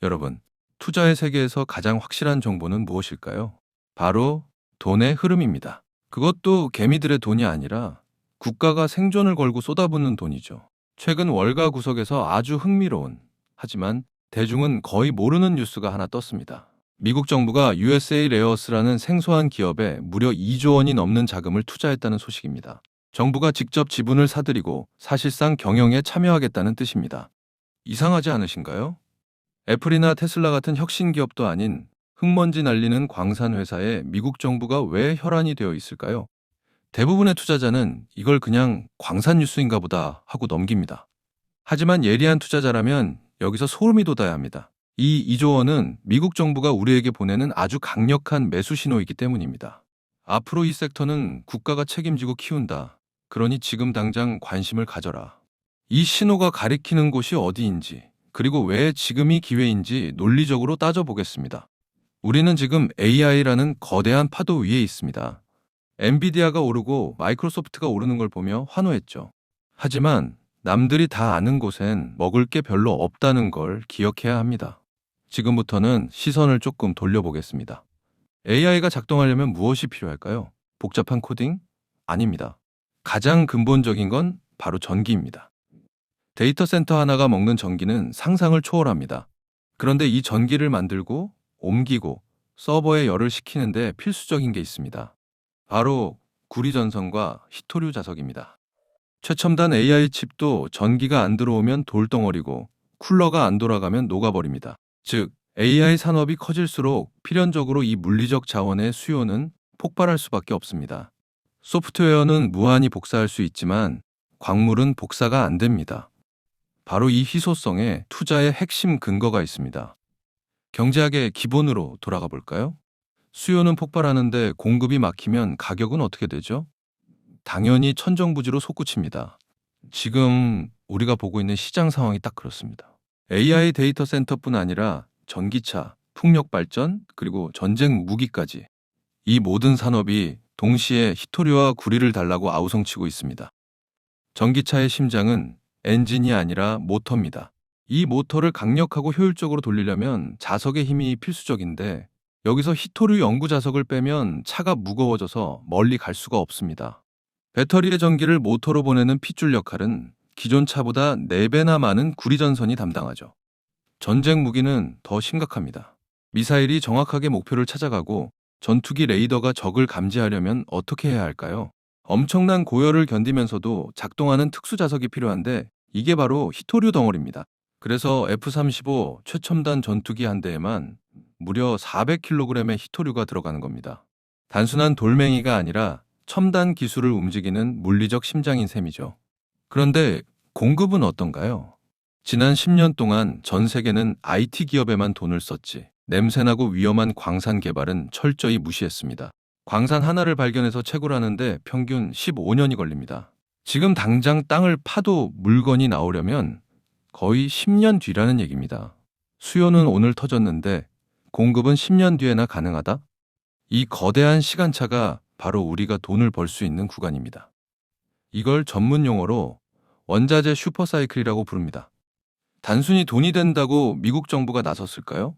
여러분, 투자의 세계에서 가장 확실한 정보는 무엇일까요? 바로 돈의 흐름입니다. 그것도 개미들의 돈이 아니라 국가가 생존을 걸고 쏟아붓는 돈이죠. 최근 월가 구석에서 아주 흥미로운, 하지만 대중은 거의 모르는 뉴스가 하나 떴습니다. 미국 정부가 USA 레어스라는 생소한 기업에 무려 2조 원이 넘는 자금을 투자했다는 소식입니다. 정부가 직접 지분을 사들이고 사실상 경영에 참여하겠다는 뜻입니다. 이상하지 않으신가요? 애플이나 테슬라 같은 혁신 기업도 아닌 흙먼지 날리는 광산 회사에 미국 정부가 왜 혈안이 되어 있을까요? 대부분의 투자자는 이걸 그냥 광산 뉴스인가 보다 하고 넘깁니다. 하지만 예리한 투자자라면 여기서 소름이 돋아야 합니다. 이 2조 원은 미국 정부가 우리에게 보내는 아주 강력한 매수 신호이기 때문입니다. 앞으로 이 섹터는 국가가 책임지고 키운다. 그러니 지금 당장 관심을 가져라. 이 신호가 가리키는 곳이 어디인지, 그리고 왜 지금이 기회인지 논리적으로 따져보겠습니다. 우리는 지금 AI라는 거대한 파도 위에 있습니다. 엔비디아가 오르고 마이크로소프트가 오르는 걸 보며 환호했죠. 하지만 남들이 다 아는 곳엔 먹을 게 별로 없다는 걸 기억해야 합니다. 지금부터는 시선을 조금 돌려보겠습니다. AI가 작동하려면 무엇이 필요할까요? 복잡한 코딩? 아닙니다. 가장 근본적인 건 바로 전기입니다. 데이터 센터 하나가 먹는 전기는 상상을 초월합니다. 그런데 이 전기를 만들고 옮기고 서버에 열을 식히는데 필수적인 게 있습니다. 바로 구리전선과 히토류 자석입니다. 최첨단 AI 칩도 전기가 안 들어오면 돌덩어리고 쿨러가 안 돌아가면 녹아버립니다. 즉, AI 산업이 커질수록 필연적으로 이 물리적 자원의 수요는 폭발할 수밖에 없습니다. 소프트웨어는 무한히 복사할 수 있지만 광물은 복사가 안 됩니다. 바로 이 희소성에 투자의 핵심 근거가 있습니다. 경제학의 기본으로 돌아가 볼까요? 수요는 폭발하는데 공급이 막히면 가격은 어떻게 되죠? 당연히 천정부지로 솟구칩니다. 지금 우리가 보고 있는 시장 상황이 딱 그렇습니다. AI 데이터 센터뿐 아니라 전기차, 풍력 발전, 그리고 전쟁 무기까지 이 모든 산업이 동시에 히토류와 구리를 달라고 아우성치고 있습니다. 전기차의 심장은 엔진이 아니라 모터입니다. 이 모터를 강력하고 효율적으로 돌리려면 자석의 힘이 필수적인데 여기서 히토류 연구 자석을 빼면 차가 무거워져서 멀리 갈 수가 없습니다. 배터리의 전기를 모터로 보내는 핏줄 역할은 기존 차보다 4배나 많은 구리전선이 담당하죠. 전쟁 무기는 더 심각합니다. 미사일이 정확하게 목표를 찾아가고 전투기 레이더가 적을 감지하려면 어떻게 해야 할까요? 엄청난 고열을 견디면서도 작동하는 특수 자석이 필요한데 이게 바로 히토류 덩어리입니다. 그래서 F-35 최첨단 전투기 한 대에만 무려 400kg의 히토류가 들어가는 겁니다. 단순한 돌멩이가 아니라 첨단 기술을 움직이는 물리적 심장인 셈이죠. 그런데 공급은 어떤가요? 지난 10년 동안 전 세계는 IT 기업에만 돈을 썼지 냄새나고 위험한 광산 개발은 철저히 무시했습니다. 광산 하나를 발견해서 채굴하는데 평균 15년이 걸립니다. 지금 당장 땅을 파도 물건이 나오려면 거의 10년 뒤라는 얘기입니다. 수요는 오늘 터졌는데 공급은 10년 뒤에나 가능하다? 이 거대한 시간차가 바로 우리가 돈을 벌 수 있는 구간입니다. 이걸 전문 용어로 원자재 슈퍼사이클이라고 부릅니다. 단순히 돈이 된다고 미국 정부가 나섰을까요?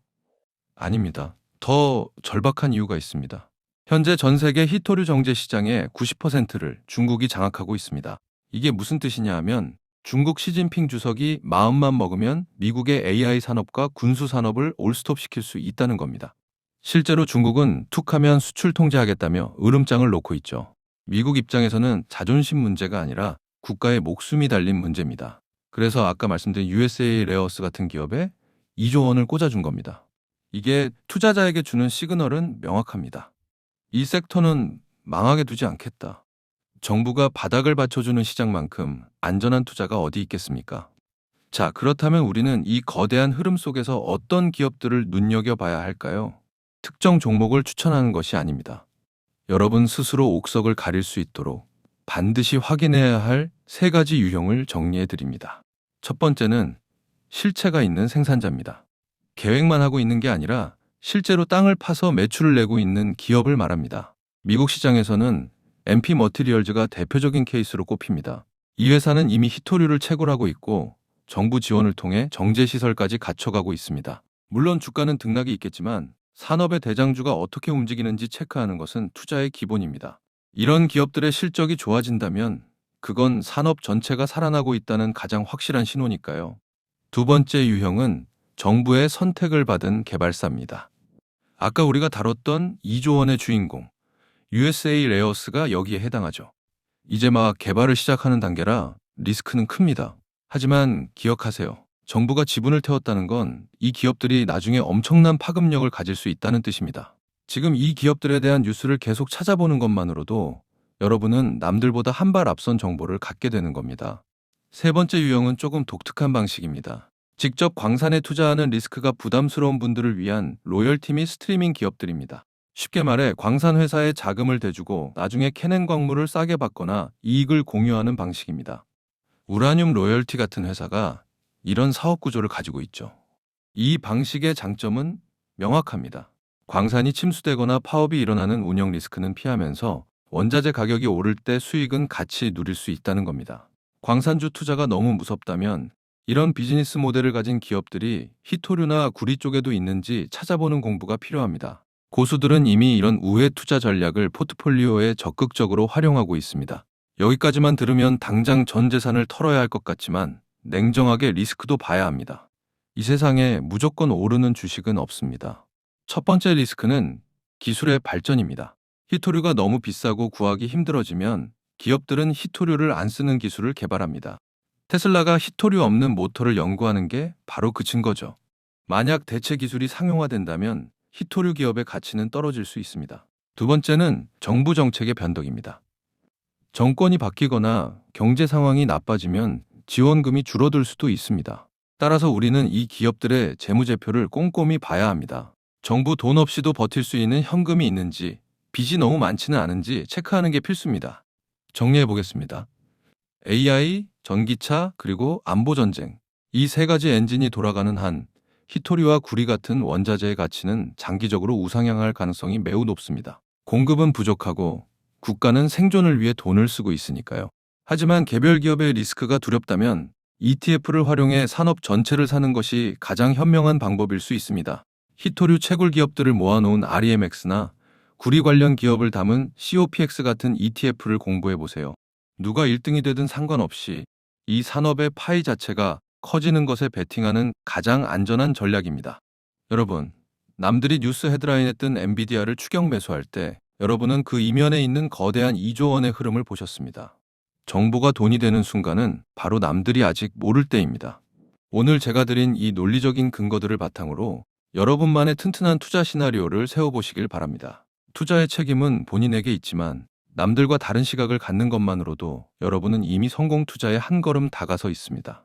아닙니다. 더 절박한 이유가 있습니다. 현재 전 세계 히토류 정제 시장의 90%를 중국이 장악하고 있습니다. 이게 무슨 뜻이냐 하면 중국 시진핑 주석이 마음만 먹으면 미국의 AI 산업과 군수 산업을 올스톱시킬 수 있다는 겁니다. 실제로 중국은 툭하면 수출 통제하겠다며 으름장을 놓고 있죠. 미국 입장에서는 자존심 문제가 아니라 국가의 목숨이 달린 문제입니다. 그래서 아까 말씀드린 USA 레어스 같은 기업에 2조 원을 꽂아준 겁니다. 이게 투자자에게 주는 시그널은 명확합니다. 이 섹터는 망하게 두지 않겠다. 정부가 바닥을 받쳐주는 시장만큼 안전한 투자가 어디 있겠습니까? 자, 그렇다면 우리는 이 거대한 흐름 속에서 어떤 기업들을 눈여겨봐야 할까요? 특정 종목을 추천하는 것이 아닙니다. 여러분 스스로 옥석을 가릴 수 있도록 반드시 확인해야 할 3가지 유형을 정리해 드립니다. 첫 번째는 실체가 있는 생산자입니다. 계획만 하고 있는 게 아니라 실제로 땅을 파서 매출을 내고 있는 기업을 말합니다. 미국 시장에서는 MP 머티리얼즈가 대표적인 케이스로 꼽힙니다. 이 회사는 이미 히토류를 채굴하고 있고 정부 지원을 통해 정제시설까지 갖춰가고 있습니다. 물론 주가는 등락이 있겠지만 산업의 대장주가 어떻게 움직이는지 체크하는 것은 투자의 기본입니다. 이런 기업들의 실적이 좋아진다면 그건 산업 전체가 살아나고 있다는 가장 확실한 신호니까요. 두 번째 유형은 정부의 선택을 받은 개발사입니다. 아까 우리가 다뤘던 2조 원의 주인공, USA 레어스가 여기에 해당하죠. 이제 막 개발을 시작하는 단계라 리스크는 큽니다. 하지만 기억하세요. 정부가 지분을 태웠다는 건 이 기업들이 나중에 엄청난 파급력을 가질 수 있다는 뜻입니다. 지금 이 기업들에 대한 뉴스를 계속 찾아보는 것만으로도 여러분은 남들보다 한 발 앞선 정보를 갖게 되는 겁니다. 세 번째 유형은 조금 독특한 방식입니다. 직접 광산에 투자하는 리스크가 부담스러운 분들을 위한 로열티 및 스트리밍 기업들입니다. 쉽게 말해 광산 회사에 자금을 대주고 나중에 캐낸 광물을 싸게 받거나 이익을 공유하는 방식입니다. 우라늄 로열티 같은 회사가 이런 사업 구조를 가지고 있죠. 이 방식의 장점은 명확합니다. 광산이 침수되거나 파업이 일어나는 운영 리스크는 피하면서 원자재 가격이 오를 때 수익은 같이 누릴 수 있다는 겁니다. 광산주 투자가 너무 무섭다면 이런 비즈니스 모델을 가진 기업들이 희토류나 구리 쪽에도 있는지 찾아보는 공부가 필요합니다. 고수들은 이미 이런 우회 투자 전략을 포트폴리오에 적극적으로 활용하고 있습니다. 여기까지만 들으면 당장 전 재산을 털어야 할 것 같지만 냉정하게 리스크도 봐야 합니다. 이 세상에 무조건 오르는 주식은 없습니다. 첫 번째 리스크는 기술의 발전입니다. 희토류가 너무 비싸고 구하기 힘들어지면 기업들은 희토류를 안 쓰는 기술을 개발합니다. 테슬라가 희토류 없는 모터를 연구하는 게 바로 그 증거죠. 만약 대체 기술이 상용화된다면 희토류 기업의 가치는 떨어질 수 있습니다. 두 번째는 정부 정책의 변덕입니다. 정권이 바뀌거나 경제 상황이 나빠지면 지원금이 줄어들 수도 있습니다. 따라서 우리는 이 기업들의 재무제표를 꼼꼼히 봐야 합니다. 정부 돈 없이도 버틸 수 있는 현금이 있는지, 빚이 너무 많지는 않은지 체크하는 게 필수입니다. 정리해 보겠습니다. AI, 전기차, 그리고 안보전쟁. 이 세 가지 엔진이 돌아가는 한 희토류와 구리 같은 원자재의 가치는 장기적으로 우상향할 가능성이 매우 높습니다. 공급은 부족하고 국가는 생존을 위해 돈을 쓰고 있으니까요. 하지만 개별 기업의 리스크가 두렵다면 ETF를 활용해 산업 전체를 사는 것이 가장 현명한 방법일 수 있습니다. 희토류 채굴 기업들을 모아놓은 REMX나 구리 관련 기업을 담은 COPX 같은 ETF를 공부해 보세요. 누가 1등이 되든 상관없이 이 산업의 파이 자체가 커지는 것에 베팅하는 가장 안전한 전략입니다. 여러분, 남들이 뉴스 헤드라인에 뜬 엔비디아를 추격 매수할 때 여러분은 그 이면에 있는 거대한 2조 원의 흐름을 보셨습니다. 정보가 돈이 되는 순간은 바로 남들이 아직 모를 때입니다. 오늘 제가 드린 이 논리적인 근거들을 바탕으로 여러분만의 튼튼한 투자 시나리오를 세워보시길 바랍니다. 투자의 책임은 본인에게 있지만 남들과 다른 시각을 갖는 것만으로도 여러분은 이미 성공 투자에 한 걸음 다가서 있습니다.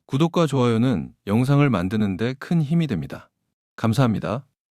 구독과 좋아요는 영상을 만드는 데 큰 힘이 됩니다. 감사합니다.